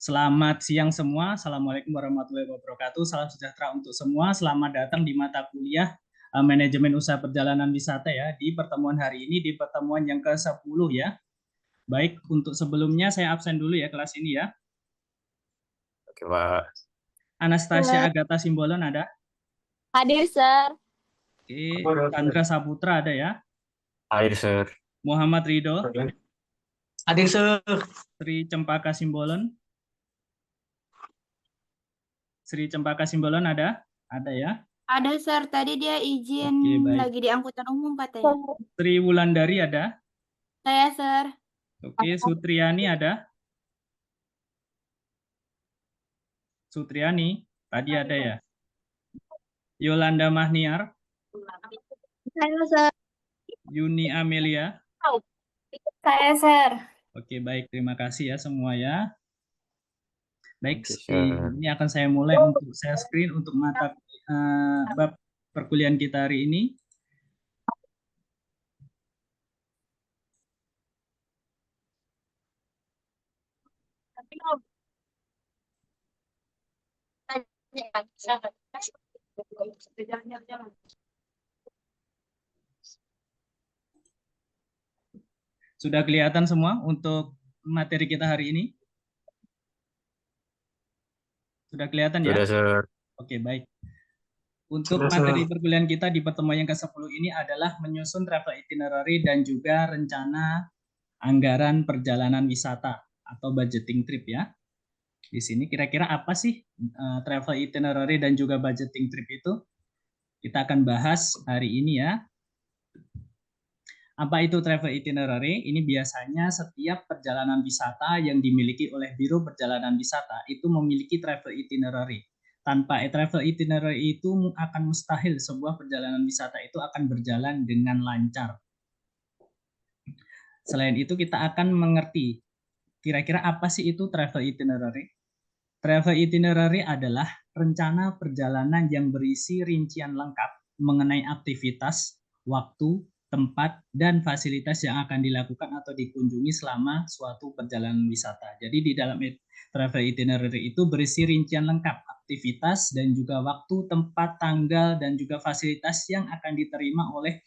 Selamat siang semua. Assalamualaikum warahmatullahi wabarakatuh. Salam sejahtera untuk semua. Selamat datang di mata kuliah Manajemen Usaha Perjalanan Wisata ya di pertemuan hari ini, di pertemuan yang ke-10 ya. Baik, untuk sebelumnya saya absen dulu ya kelas ini ya. Oke, Pak. Anastasia Agatha Simbolon ada. Hadir, Sir. Oke, Chandra Saputra ada ya. Hadir, Sir. Muhammad Ridho. Hadir, Sir. Sri Cempaka Simbolon. Sri Cempaka Simbolon ada? Ada ya. Ada, Sir. Tadi dia izin Oke, baik. lagi di angkutan umum katanya. Sri Wulandari ada. Saya, Sir. Oke, Sutriani ada. Sutriani, tadi ada ya. Yolanda Mahniar, Saya, Sir. Yuni Amelia. Saya, Sir. Oke, baik. Terima kasih ya semua ya. Baik, Oke, Sir. ini akan saya mulai untuk share screen untuk mata bab perkuliahan kita hari ini. Sudah kelihatan semua untuk materi kita hari ini? Sudah kelihatan ya? Sudah, Sir. Oke, baik. Untuk Sudah, materi Sir. perkuliahan kita di pertemuan yang ke-10 ini adalah menyusun travel itinerary dan juga rencana anggaran perjalanan wisata atau budgeting trip ya. Di sini kira-kira apa sih travel itinerary dan juga budgeting trip itu? Kita akan bahas hari ini ya. Apa itu travel itinerary? Ini biasanya setiap perjalanan wisata yang dimiliki oleh Biro Perjalanan Wisata itu memiliki travel itinerary. Tanpa travel itinerary itu akan mustahil sebuah perjalanan wisata itu akan berjalan dengan lancar. Selain itu kita akan mengerti kira-kira apa sih itu travel itinerary? Travel itinerary adalah rencana perjalanan yang berisi rincian lengkap mengenai aktivitas, waktu, tempat, dan fasilitas yang akan dilakukan atau dikunjungi selama suatu perjalanan wisata. Jadi di dalam travel itinerary itu berisi rincian lengkap aktivitas dan juga waktu, tempat, tanggal, dan juga fasilitas yang akan diterima oleh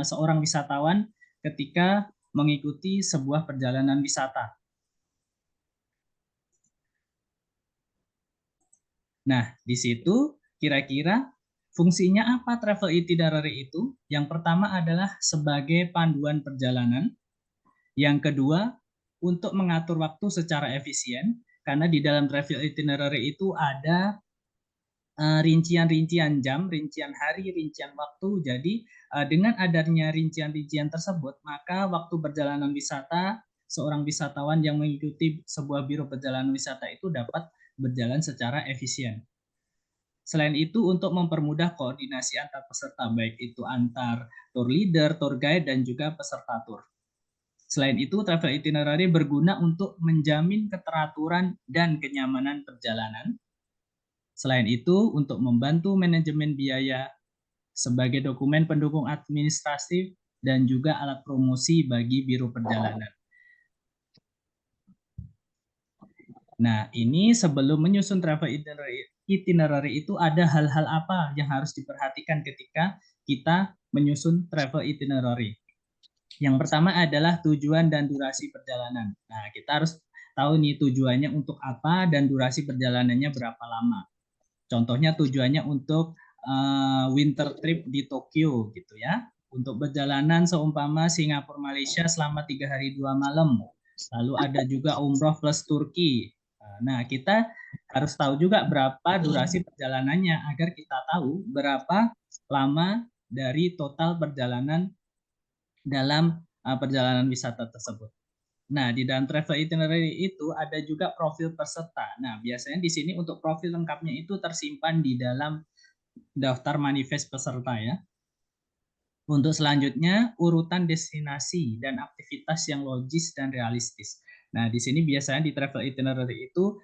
seorang wisatawan ketika mengikuti sebuah perjalanan wisata. Nah, di situ kira-kira fungsinya apa travel itinerary itu? Yang pertama adalah sebagai panduan perjalanan. Yang kedua, untuk mengatur waktu secara efisien, karena di dalam travel itinerary itu ada rincian-rincian jam, rincian hari, rincian waktu. Jadi dengan adanya rincian-rincian tersebut, maka waktu perjalanan wisata, seorang wisatawan yang mengikuti sebuah biro perjalanan wisata itu dapat berjalan secara efisien. Selain itu untuk mempermudah koordinasi antar peserta, baik itu antar tour leader, tour guide, dan juga peserta tour. Selain itu, travel itinerary berguna untuk menjamin keteraturan dan kenyamanan perjalanan. Selain itu, untuk membantu manajemen biaya sebagai dokumen pendukung administratif dan juga alat promosi bagi biro perjalanan. Nah, ini sebelum menyusun travel itinerary itu ada hal-hal apa yang harus diperhatikan ketika kita menyusun travel itinerary. Yang pertama adalah tujuan dan durasi perjalanan. Nah, kita harus tahu nih tujuannya untuk apa dan durasi perjalanannya berapa lama. Contohnya tujuannya untuk winter trip di Tokyo gitu ya. Untuk perjalanan seumpama Singapura Malaysia selama 3 hari 2 malam. Lalu ada juga umroh plus Turki. Nah, kita harus tahu juga berapa durasi perjalanannya agar kita tahu berapa lama dari total perjalanan dalam perjalanan wisata tersebut. Nah, di dalam travel itinerary itu ada juga profil peserta. Nah, biasanya di sini untuk profil lengkapnya itu tersimpan di dalam daftar manifest peserta ya. Untuk selanjutnya, urutan destinasi dan aktivitas yang logis dan realistis. Nah, di sini biasanya di travel itinerary itu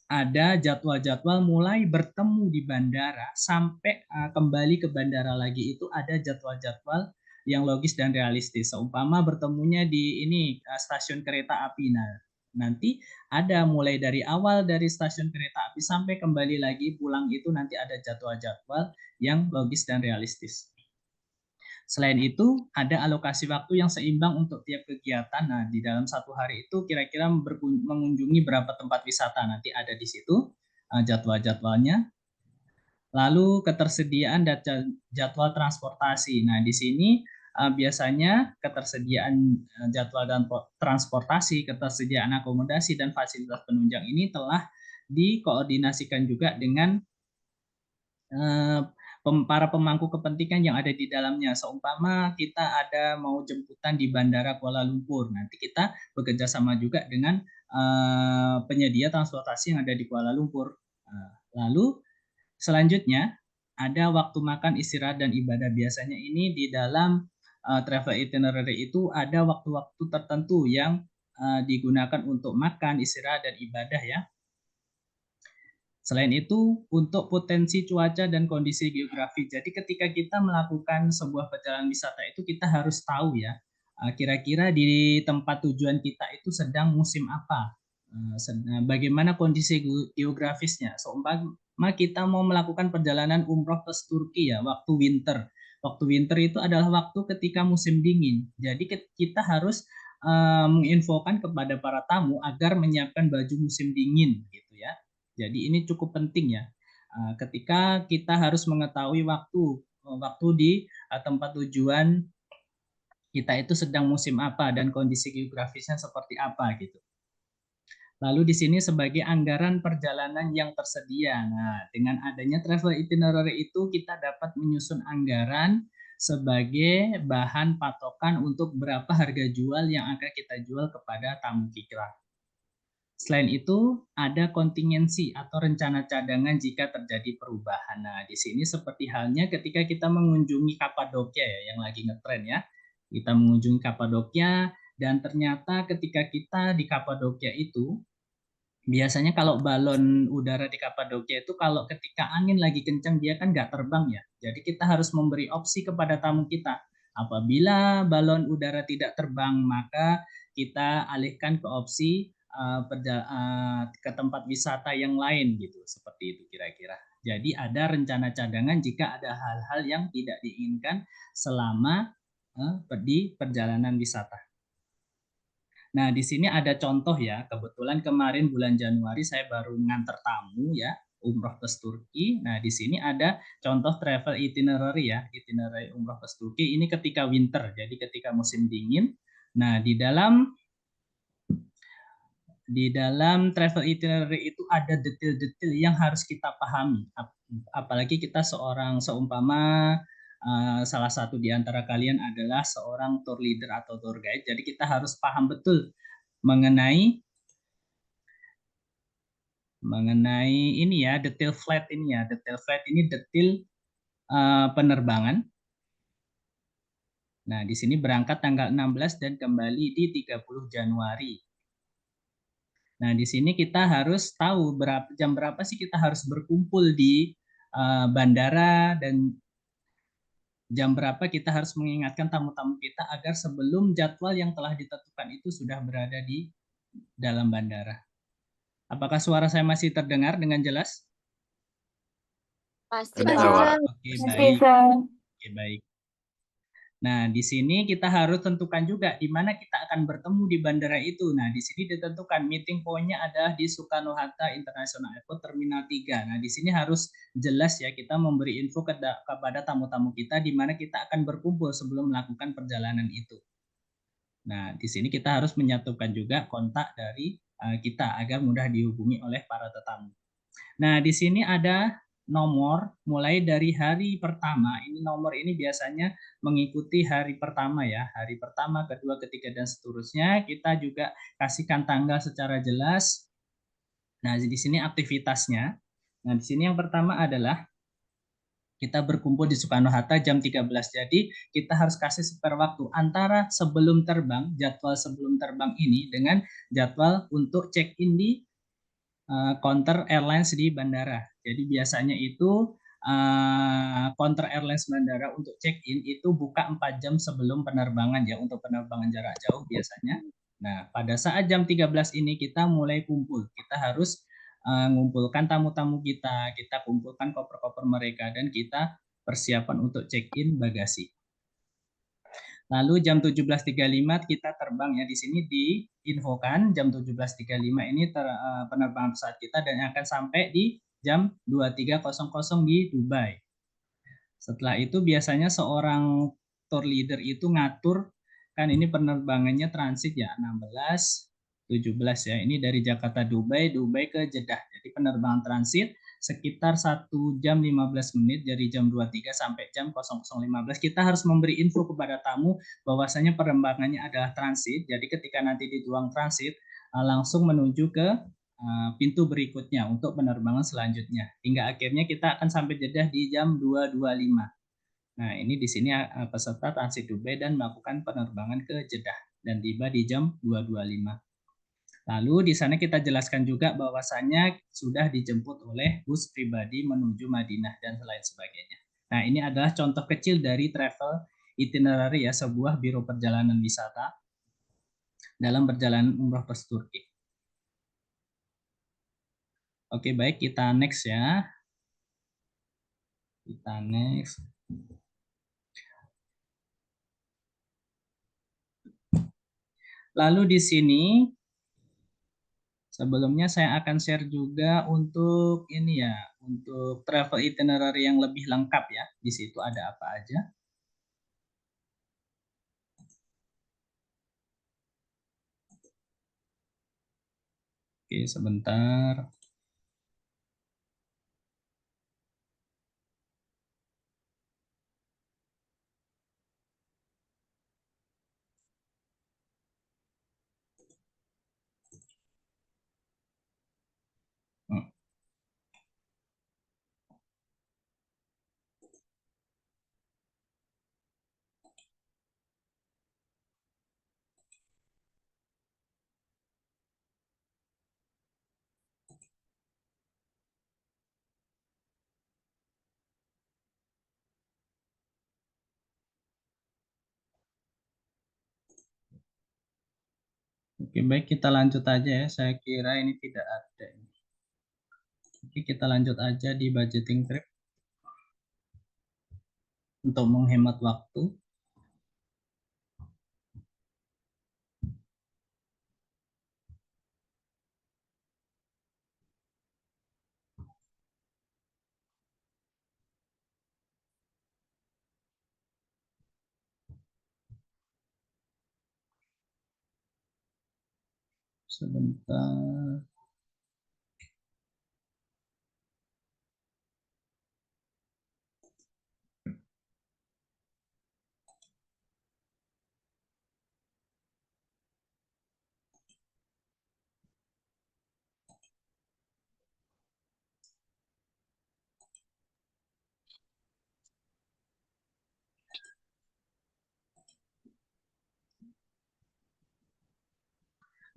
ada jadwal-jadwal mulai bertemu di bandara sampai kembali ke bandara lagi itu ada jadwal-jadwal yang logis dan realistis. Seumpama bertemunya di stasiun kereta api. Nah, nanti ada mulai dari awal dari stasiun kereta api sampai kembali lagi pulang itu nanti ada jadwal-jadwal yang logis dan realistis. Selain itu, ada alokasi waktu yang seimbang untuk tiap kegiatan. Nah, di dalam satu hari itu kira-kira mengunjungi berapa tempat wisata. Nanti ada di situ jadwal-jadwalnya. Lalu ketersediaan dan jadwal transportasi. Nah, di sini biasanya ketersediaan jadwal dan transportasi, ketersediaan akomodasi, dan fasilitas penunjang ini telah dikoordinasikan juga dengan para pemangku kepentingan yang ada di dalamnya. Seumpama kita ada mau jemputan di Bandara Kuala Lumpur, nanti kita bekerja sama juga dengan penyedia transportasi yang ada di Kuala Lumpur. Lalu selanjutnya ada waktu makan, istirahat, dan ibadah. Biasanya ini di dalam travel itinerary itu ada waktu-waktu tertentu yang digunakan untuk makan, istirahat, dan ibadah ya. Selain itu, untuk potensi cuaca dan kondisi geografi. Jadi ketika kita melakukan sebuah perjalanan wisata itu kita harus tahu ya, kira-kira di tempat tujuan kita itu sedang musim apa, bagaimana kondisi geografisnya. Seumpama kita mau melakukan perjalanan umroh ke Turki ya, waktu winter. Waktu winter itu adalah waktu ketika musim dingin. Jadi kita harus menginfokan kepada para tamu agar menyiapkan baju musim dingin gitu ya. Jadi ini cukup penting ya. Ketika kita harus mengetahui waktu di tempat tujuan kita itu sedang musim apa dan kondisi geografisnya seperti apa gitu. Lalu di sini sebagai anggaran perjalanan yang tersedia. Nah, dengan adanya travel itinerary itu kita dapat menyusun anggaran sebagai bahan patokan untuk berapa harga jual yang akan kita jual kepada tamu kita. Selain itu, ada kontingensi atau rencana cadangan jika terjadi perubahan. Nah, di sini seperti halnya ketika kita mengunjungi Kapadokia ya, yang lagi ngetren ya. Kita mengunjungi Kapadokia dan ternyata ketika kita di Kapadokia itu, biasanya kalau balon udara di Kapadokia itu kalau ketika angin lagi kencang dia kan nggak terbang ya. Jadi kita harus memberi opsi kepada tamu kita. Apabila balon udara tidak terbang, maka kita alihkan ke opsi ke tempat wisata yang lain gitu, seperti itu kira-kira. Jadi ada rencana cadangan jika ada hal-hal yang tidak diinginkan selama di perjalanan wisata. Nah, di sini ada contoh ya. Kebetulan kemarin bulan Januari saya baru nganter tamu ya, umroh ke Turki. Nah, di sini ada contoh travel itinerary ya, itinerary umroh ke Turki. Ini ketika winter, jadi ketika musim dingin. Nah, di dalam travel itinerary itu ada detail-detail yang harus kita pahami. Apalagi kita seumpama salah satu di antara kalian adalah seorang tour leader atau tour guide. Jadi kita harus paham betul mengenai ini ya, detail flight ini ya. Detail flight ini detail penerbangan. Nah, di sini berangkat tanggal 16 dan kembali di 30 Januari. Nah, di sini kita harus tahu jam berapa sih kita harus berkumpul di bandara dan jam berapa kita harus mengingatkan tamu-tamu kita agar sebelum jadwal yang telah ditentukan itu sudah berada di dalam bandara. Apakah suara saya masih terdengar dengan jelas? Pasti, Terdengar, Pak. Oke, baik. Oke, baik. Nah, di sini kita harus tentukan juga di mana kita akan bertemu di bandara itu. Nah, di sini ditentukan meeting point-nya adalah di Soekarno-Hatta International Airport Terminal 3. Nah, di sini harus jelas ya kita memberi info kepada tamu-tamu kita di mana kita akan berkumpul sebelum melakukan perjalanan itu. Nah, di sini kita harus menyatukan juga kontak dari kita agar mudah dihubungi oleh para tetamu. Nah, di sini ada nomor mulai dari hari pertama. Ini nomor ini biasanya mengikuti hari pertama ya. Hari pertama, kedua, ketiga, dan seterusnya. Kita juga kasihkan tanggal secara jelas. Nah, di sini aktivitasnya. Nah, di sini yang pertama adalah kita berkumpul di Soekarno-Hatta jam 13. Jadi kita harus kasih spare waktu antara sebelum terbang, jadwal sebelum terbang ini dengan jadwal untuk check-in di counter airlines di bandara. Jadi biasanya itu counter airlines bandara untuk check-in itu buka 4 jam sebelum penerbangan ya, untuk penerbangan jarak jauh biasanya. Nah, pada saat jam 13 ini kita mulai kumpul. Kita harus mengumpulkan tamu-tamu kita kumpulkan koper-koper mereka, dan kita persiapan untuk check-in bagasi. Lalu jam 17.35 kita terbang ya. Di sini diinfokan jam 17.35 ini penerbangan pesawat kita, dan akan sampai di jam 23.00 di Dubai. Setelah itu biasanya seorang tour leader itu ngatur, kan ini penerbangannya transit ya, 16, 17 ya. Ini dari Jakarta Dubai ke Jeddah. Jadi penerbangan transit sekitar 1 jam 15 menit dari jam 23 sampai jam 00.15. Kita harus memberi info kepada tamu bahwasanya penerbangannya adalah transit. Jadi ketika nanti di ruang transit langsung menuju ke pintu berikutnya untuk penerbangan selanjutnya. Hingga akhirnya kita akan sampai Jeddah di jam 2.25. Nah, ini di sini peserta transit Dubai dan melakukan penerbangan ke Jeddah dan tiba di jam 2.25. Lalu di sana kita jelaskan juga bahwasanya sudah dijemput oleh bus pribadi menuju Madinah dan lain sebagainya. Nah, ini adalah contoh kecil dari travel itinerary ya, sebuah biro perjalanan wisata dalam perjalanan umroh ke Turki. Oke, baik, kita next ya. Kita next. Lalu di sini sebelumnya saya akan share juga untuk ini ya, untuk travel itinerary yang lebih lengkap ya. Di situ ada apa aja. Oke, sebentar. Oke, baik, kita lanjut aja ya. Saya kira ini tidak ada. Oke, kita lanjut aja di budgeting trip untuk menghemat waktu. Sebentar.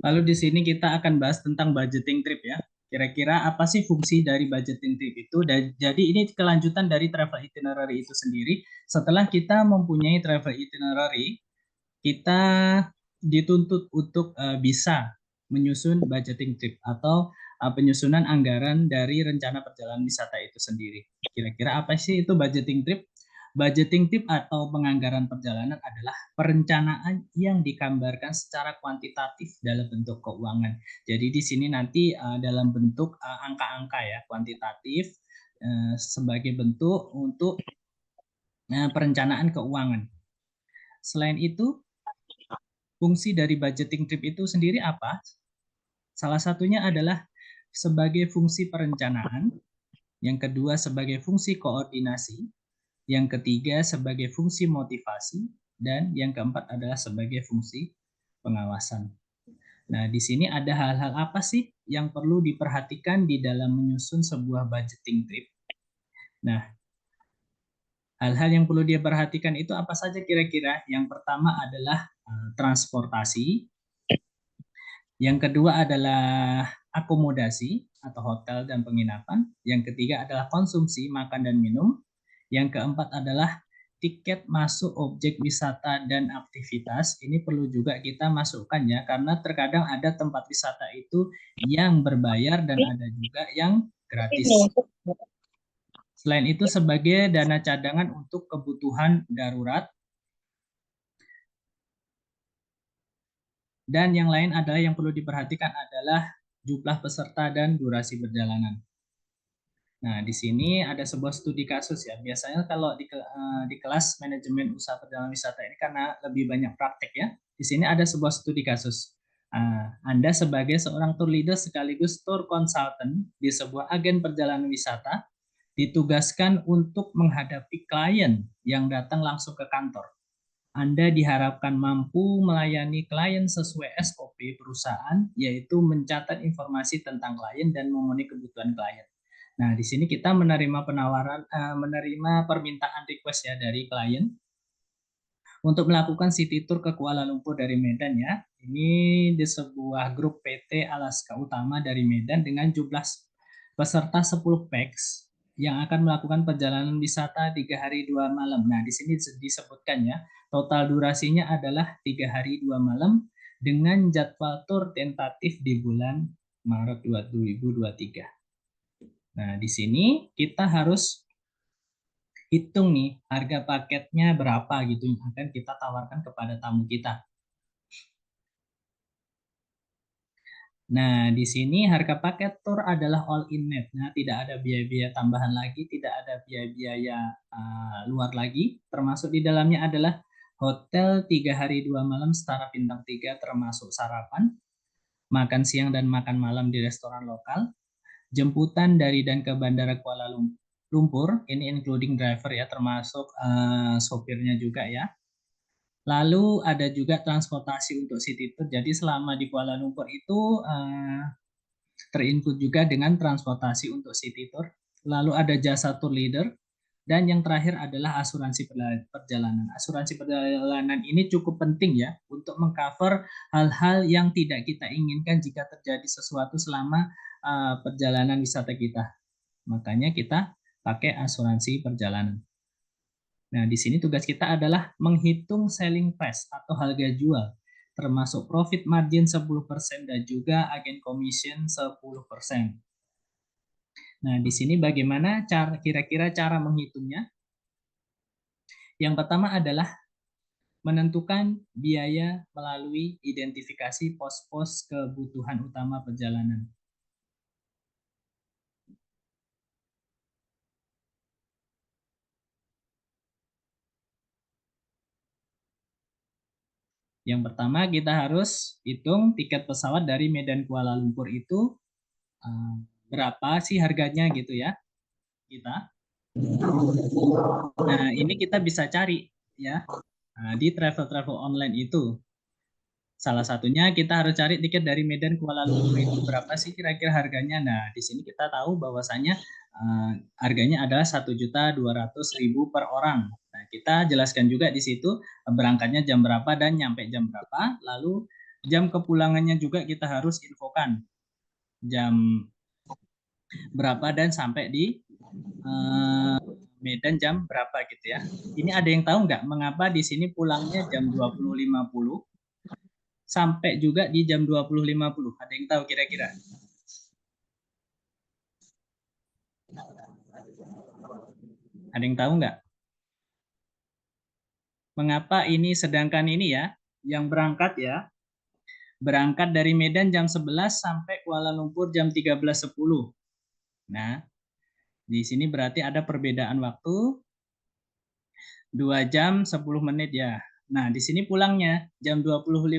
Lalu di sini kita akan bahas tentang budgeting trip ya. Kira-kira apa sih fungsi dari budgeting trip itu? Dan jadi ini kelanjutan dari travel itinerary itu sendiri. Setelah kita mempunyai travel itinerary, kita dituntut untuk bisa menyusun budgeting trip atau penyusunan anggaran dari rencana perjalanan wisata itu sendiri. Kira-kira apa sih itu budgeting trip? Budgeting trip atau penganggaran perjalanan adalah perencanaan yang digambarkan secara kuantitatif dalam bentuk keuangan. Jadi di sini nanti dalam bentuk angka-angka ya, kuantitatif sebagai bentuk untuk perencanaan keuangan. Selain itu, fungsi dari budgeting trip itu sendiri apa? Salah satunya adalah sebagai fungsi perencanaan, yang kedua sebagai fungsi koordinasi, yang ketiga sebagai fungsi motivasi, dan yang keempat adalah sebagai fungsi pengawasan. Nah, di sini ada hal-hal apa sih yang perlu diperhatikan di dalam menyusun sebuah budgeting trip? Nah, hal-hal yang perlu dia perhatikan itu apa saja kira-kira? Yang pertama adalah transportasi, yang kedua adalah akomodasi atau hotel dan penginapan, yang ketiga adalah konsumsi makan dan minum, yang keempat adalah tiket masuk objek wisata dan aktivitas ini perlu juga kita masukkan ya, karena terkadang ada tempat wisata itu yang berbayar dan ada juga yang gratis. Selain itu sebagai dana cadangan untuk kebutuhan darurat. Dan yang lain adalah yang perlu diperhatikan adalah jumlah peserta dan durasi perjalanan. Nah, di sini ada sebuah studi kasus ya. Biasanya kalau di kelas manajemen usaha perjalanan wisata ini karena lebih banyak praktek ya. Di sini ada sebuah studi kasus. Anda sebagai seorang tour leader sekaligus tour consultant di sebuah agen perjalanan wisata ditugaskan untuk menghadapi klien yang datang langsung ke kantor. Anda diharapkan mampu melayani klien sesuai SOP perusahaan, yaitu mencatat informasi tentang klien dan memenuhi kebutuhan klien. Nah, di sini kita menerima menerima permintaan request ya dari klien untuk melakukan city tour ke Kuala Lumpur dari Medan ya. Ini di sebuah grup PT Alaska Utama dari Medan dengan jumlah peserta 10 pax yang akan melakukan perjalanan wisata 3 hari 2 malam. Nah, di sini disebutkan ya, total durasinya adalah 3 hari 2 malam dengan jadwal tur tentatif di bulan Maret 2023. Nah, di sini kita harus hitung nih harga paketnya berapa gitu yang akan kita tawarkan kepada tamu kita. Nah, di sini harga paket tour adalah all in net. Nah, tidak ada biaya-biaya tambahan lagi, tidak ada biaya-biaya luar lagi. Termasuk di dalamnya adalah hotel 3 hari 2 malam setara bintang 3 termasuk sarapan, makan siang dan makan malam di restoran lokal, jemputan dari dan ke Bandara Kuala Lumpur, ini including driver ya, termasuk sopirnya juga ya. Lalu ada juga transportasi untuk city tour. Jadi selama di Kuala Lumpur itu terinclude juga dengan transportasi untuk city tour. Lalu ada jasa tour leader. Dan yang terakhir adalah asuransi perjalanan. Asuransi perjalanan ini cukup penting ya untuk mengcover hal-hal yang tidak kita inginkan jika terjadi sesuatu selama perjalanan wisata kita. Makanya kita pakai asuransi perjalanan. Nah, di sini tugas kita adalah menghitung selling price atau harga jual, termasuk profit margin 10% dan juga agen commission 10%. Nah, di sini bagaimana kira-kira cara menghitungnya? Yang pertama adalah menentukan biaya melalui identifikasi pos-pos kebutuhan utama perjalanan. Yang pertama kita harus hitung tiket pesawat dari Medan Kuala Lumpur itu berapa sih harganya gitu ya kita. Nah, ini kita bisa cari ya di travel online itu. Salah satunya kita harus cari tiket dari Medan Kuala Lumpur itu berapa sih kira-kira harganya. Nah, di sini kita tahu bahwasanya harganya adalah 1.200.000 per orang. Nah, kita jelaskan juga di situ berangkatnya jam berapa dan nyampe jam berapa. Lalu jam kepulangannya juga kita harus infokan jam berapa dan sampai di Medan jam berapa gitu ya. Ini ada yang tahu nggak mengapa di sini pulangnya jam 20.50 sampai juga di jam 20.50? Ada yang tahu kira-kira? Ada yang tahu nggak? Mengapa ini sedangkan ini ya, yang berangkat ya, berangkat dari Medan jam 11 sampai Kuala Lumpur jam 13.10. Nah, di sini berarti ada perbedaan waktu 2 jam 10 menit ya. Nah, di sini pulangnya jam 20.50,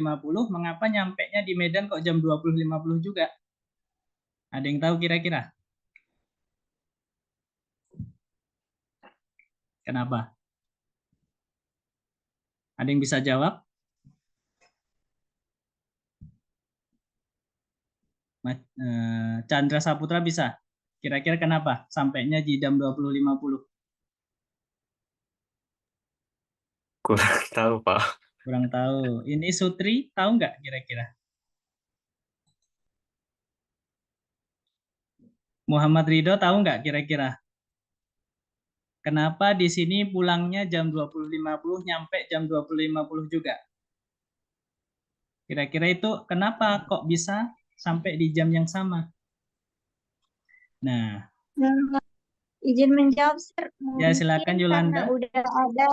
mengapa nyampenya di Medan kok jam 20.50 juga? Ada yang tahu kira-kira? Kenapa? Ada yang bisa jawab? Chandra Saputra bisa? Kira-kira kenapa sampainya di jam 20.50? Kurang tahu, Pak. Kurang tahu. Ini Sutri tahu nggak kira-kira? Muhammad Ridho tahu nggak kira-kira? Kenapa di sini pulangnya jam 20.50, nyampe jam 20.50 juga? Kira-kira itu kenapa kok bisa sampai di jam yang sama? Nah, Izin menjawab, Sir. ya silakan Karena Yolanda.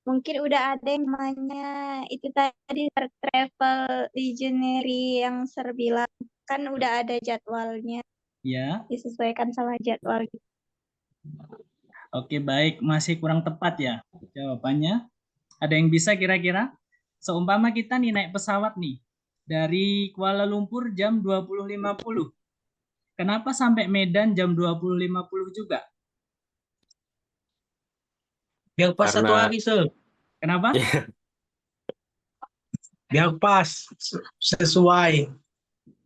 mungkin udah ada yang namanya itu tadi Sir, travel itinerary yang Sir bilang. Kan udah ada jadwalnya, Ya, disesuaikan sama jadwal. oke baik, masih kurang tepat ya jawabannya. Ada yang bisa kira-kira? Seumpama kita nih naik pesawat nih dari Kuala Lumpur jam 20.50. Kenapa sampai Medan jam 20.50 juga? Biar pas satu Karena hari, Sir. Kenapa? Biar pas, sesuai.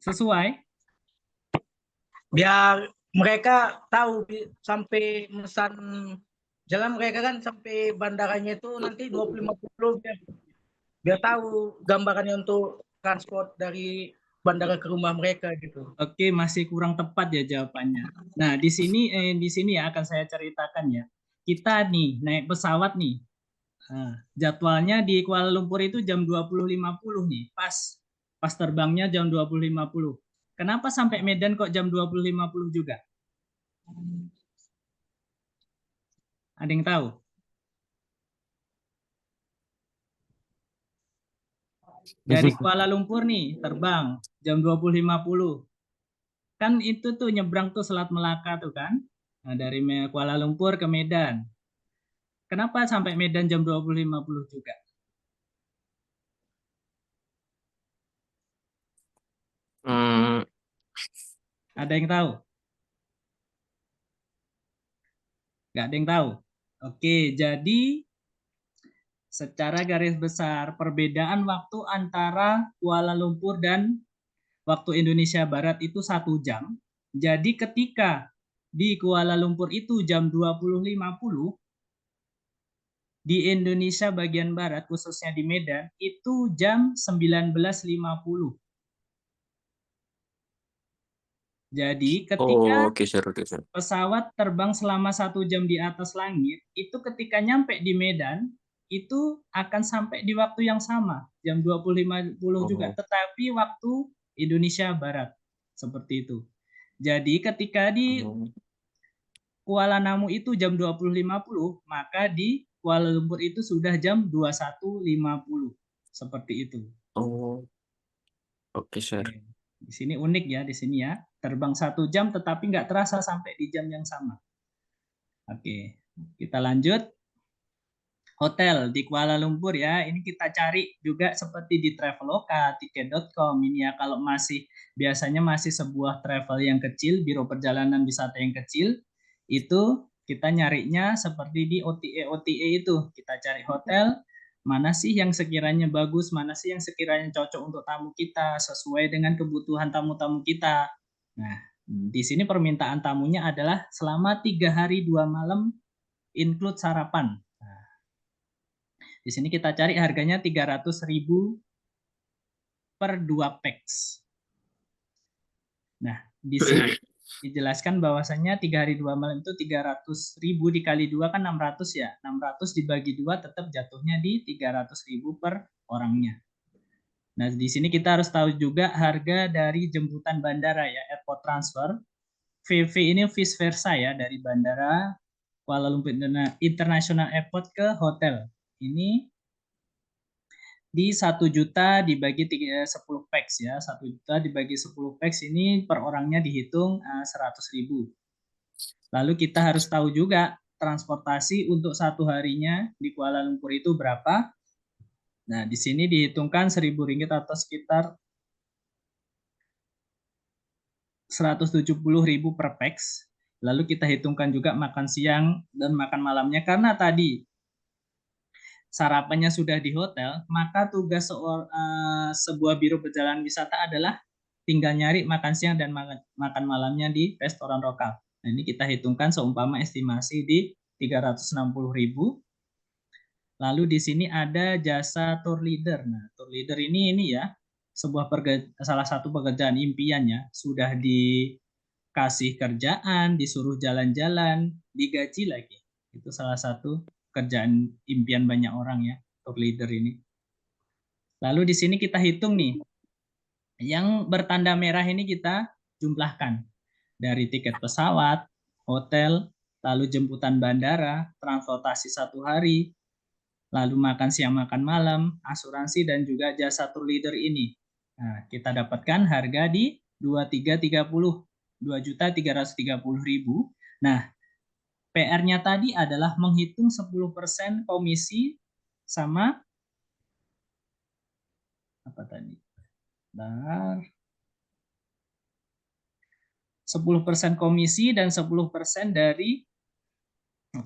Sesuai? Biar mereka tahu sampai mesan jalan mereka kan sampai bandaranya itu nanti 20.50 biar tahu gambarannya untuk transport dari bandara ke rumah mereka gitu. Oke, masih kurang tepat ya jawabannya. Nah, di sini ya akan saya ceritakan ya. Kita nih naik pesawat nih. Nah, jadwalnya di Kuala Lumpur itu jam 20.50 nih, pas terbangnya jam 20.50. Kenapa sampai Medan kok jam 20.50 juga? Ada yang tahu? Dari Kuala Lumpur nih terbang jam 20.50. Kan itu tuh nyebrang tuh Selat Melaka tuh kan. Nah, dari Kuala Lumpur ke Medan. Kenapa sampai Medan jam 20.50 juga? hmm, Ada yang tahu? Nggak ada yang tahu. Oke, jadi secara garis besar perbedaan waktu antara Kuala Lumpur dan waktu Indonesia Barat itu 1 jam. Jadi ketika di Kuala Lumpur itu jam 20.50, di Indonesia bagian Barat khususnya di Medan itu jam 19.50. Jadi ketika oke, Sir, oke, Sir. pesawat terbang selama 1 jam di atas langit, itu ketika nyampe di Medan, itu akan sampai di waktu yang sama, jam 20.50 juga, tetapi waktu Indonesia Barat. Seperti itu. Jadi ketika di Kuala Namu itu jam 20.50, maka di Kuala Lumpur itu sudah jam 21.50. Seperti itu. Oh, oke, Sir. Di sini unik ya, di sini ya. Terbang 1 jam tetapi nggak terasa sampai di jam yang sama. Oke, kita lanjut. Hotel di Kuala Lumpur ya, ini kita cari juga seperti di Traveloka, tiket.com ini ya. Kalau biasanya masih sebuah travel yang kecil, biro perjalanan wisata yang kecil, itu kita nyarinya seperti di OTA itu. Kita cari hotel, mana sih yang sekiranya bagus, mana sih yang sekiranya cocok untuk tamu kita, sesuai dengan kebutuhan tamu-tamu kita. Nah, di sini permintaan tamunya adalah selama 3 hari 2 malam include sarapan. Di sini kita cari harganya 300.000 per 2 pax. Nah, di sini dijelaskan bahwasannya 3 hari 2 malam itu 300.000 dikali 2 kan 600 ya. 600 dibagi 2 tetap jatuhnya di 300.000 per orangnya. Nah, di sini kita harus tahu juga harga dari jemputan bandara ya, airport transfer. VV ini vice versa ya, dari bandara Kuala Lumpur International Airport ke hotel. Ini di 1 juta dibagi 10 pax ya. 1 juta dibagi 10 pax ini per orangnya dihitung 100.000. Lalu kita harus tahu juga transportasi untuk 1 harinya di Kuala Lumpur itu berapa. Nah, di sini dihitungkan 1.000 ringgit atau sekitar 170.000 per pax. Lalu kita hitungkan juga makan siang dan makan malamnya, karena tadi sarapannya sudah di hotel, maka tugas sebuah biro perjalanan wisata adalah tinggal nyari makan siang dan makan malamnya di restoran lokal. Nah, ini kita hitungkan seumpama estimasi di 360.000. Lalu di sini ada jasa tour leader. Nah, tour leader ini ya salah satu pekerjaan impiannya, sudah dikasih kerjaan, disuruh jalan-jalan, digaji lagi. Itu salah satu kerjaan impian banyak orang ya, tour leader ini. Lalu di sini kita hitung nih. Yang bertanda merah ini kita jumlahkan. Dari tiket pesawat, hotel, lalu jemputan bandara, transportasi 1 hari, lalu makan siang makan malam, asuransi dan juga jasa tour leader ini. Nah, kita dapatkan harga di 2330, 2.330.000. Nah, PR-nya tadi adalah menghitung 10% komisi sama apa tadi? Bentar. 10% komisi dan 10% dari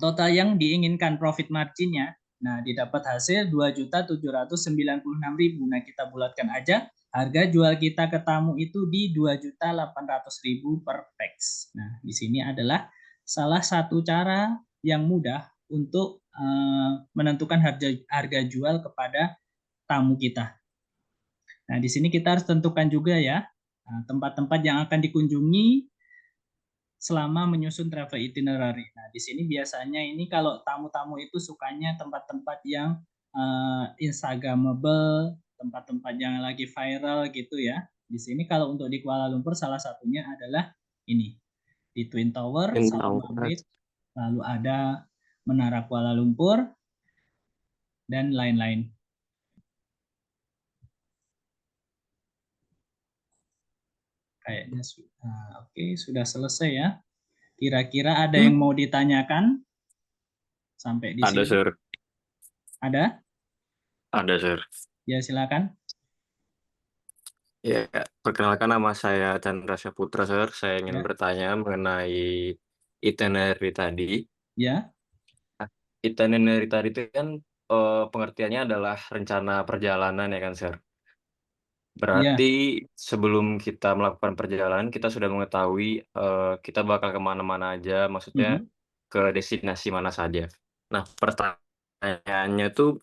total yang diinginkan profit marginnya. Nah, didapat hasil 2.796.000. Nah, kita bulatkan aja harga jual kita ke tamu itu di 2.800.000 per pax. Nah, di sini adalah salah satu cara yang mudah untuk menentukan harga jual kepada tamu kita. Nah, di sini kita harus tentukan juga ya tempat-tempat yang akan dikunjungi selama menyusun travel itinerary. Nah, di sini biasanya ini kalau tamu-tamu itu sukanya tempat-tempat yang Instagramable, tempat-tempat yang lagi viral gitu ya. Di sini kalau untuk di Kuala Lumpur salah satunya adalah ini. Di Twin Tower, Salam Maghrib, lalu ada Menara Kuala Lumpur dan lain-lain. Kayaknya oke, sudah selesai ya. Kira-kira ada yang mau ditanyakan sampai di Ada, sini? Sir. Ada? Ada, Sir. Ya, silakan. Ya, perkenalkan nama saya Chandra Saputra, Sir. Saya ingin Ya. bertanya mengenai itinerary tadi. Ya. Itinerary tadi itu kan pengertiannya adalah rencana perjalanan ya kan, Sir? Berarti sebelum kita melakukan perjalanan, kita sudah mengetahui kita bakal kemana-mana aja, maksudnya ke destinasi mana saja. Nah, pertanyaannya tuh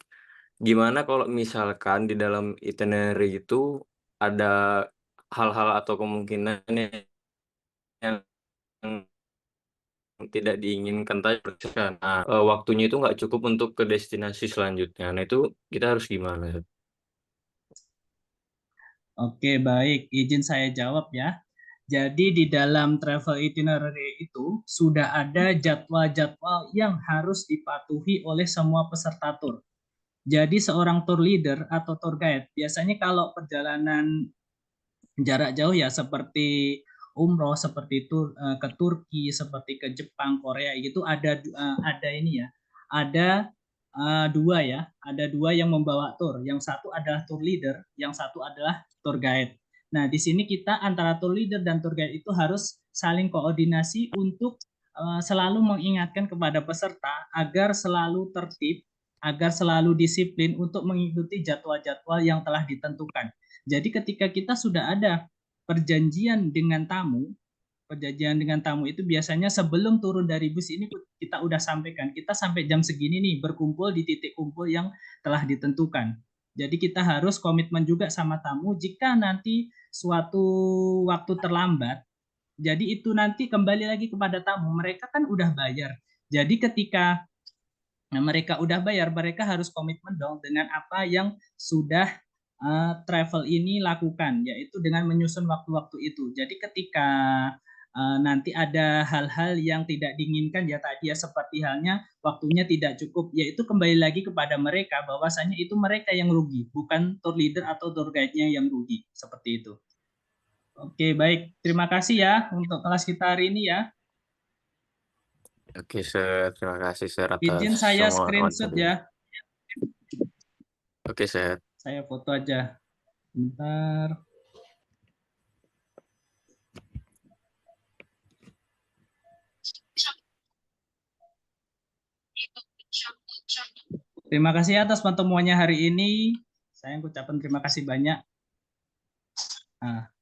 gimana kalau misalkan di dalam itinerary itu ada hal-hal atau kemungkinan yang tidak diinginkan tadi. Nah, waktunya itu nggak cukup untuk ke destinasi selanjutnya. Nah, itu kita harus gimana? Oke, baik. Izin saya jawab ya. Jadi di dalam travel itinerary itu sudah ada jadwal-jadwal yang harus dipatuhi oleh semua peserta tur. Jadi seorang tour leader atau tour guide, biasanya kalau perjalanan jarak jauh ya seperti umroh, seperti itu ke Turki, seperti ke Jepang, Korea gitu ada ini ya. Ada dua ya, ada dua yang membawa tour. Yang satu adalah tour leader, yang satu adalah tour guide. Nah, di sini kita antara tour leader dan tour guide itu harus saling koordinasi untuk selalu mengingatkan kepada peserta agar selalu tertib, agar selalu disiplin untuk mengikuti jadwal-jadwal yang telah ditentukan. Jadi ketika kita sudah ada perjanjian dengan tamu itu biasanya sebelum turun dari bus ini kita udah sampaikan, kita sampai jam segini nih berkumpul di titik kumpul yang telah ditentukan. Jadi kita harus komitmen juga sama tamu jika nanti suatu waktu terlambat, jadi itu nanti kembali lagi kepada tamu, mereka kan udah bayar. Jadi ketika mereka udah bayar, mereka harus komitmen dong dengan apa yang sudah travel ini lakukan, yaitu dengan menyusun waktu-waktu itu. Jadi ketika nanti ada hal-hal yang tidak diinginkan ya tadi ya seperti halnya waktunya tidak cukup, yaitu kembali lagi kepada mereka bahwasanya itu mereka yang rugi, bukan tour leader atau tour guide-nya yang rugi, seperti itu. Oke, baik. Terima kasih ya untuk kelas kita hari ini ya. Oke, Sir. Terima kasih, Sir, atas Izin saya semua screenshot materinya. ya. Oke, Sir. Saya foto aja. Bentar. Terima kasih atas pertemuannya hari ini. Saya ucapkan terima kasih banyak.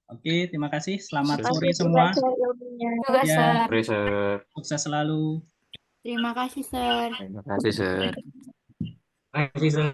Oke, terima kasih. Selamat sore semua. Juga, Ya, Sir. Oke, Sir. sukses selalu. Terima kasih, Sir. Terima kasih, Sir. Terima kasih, Sir.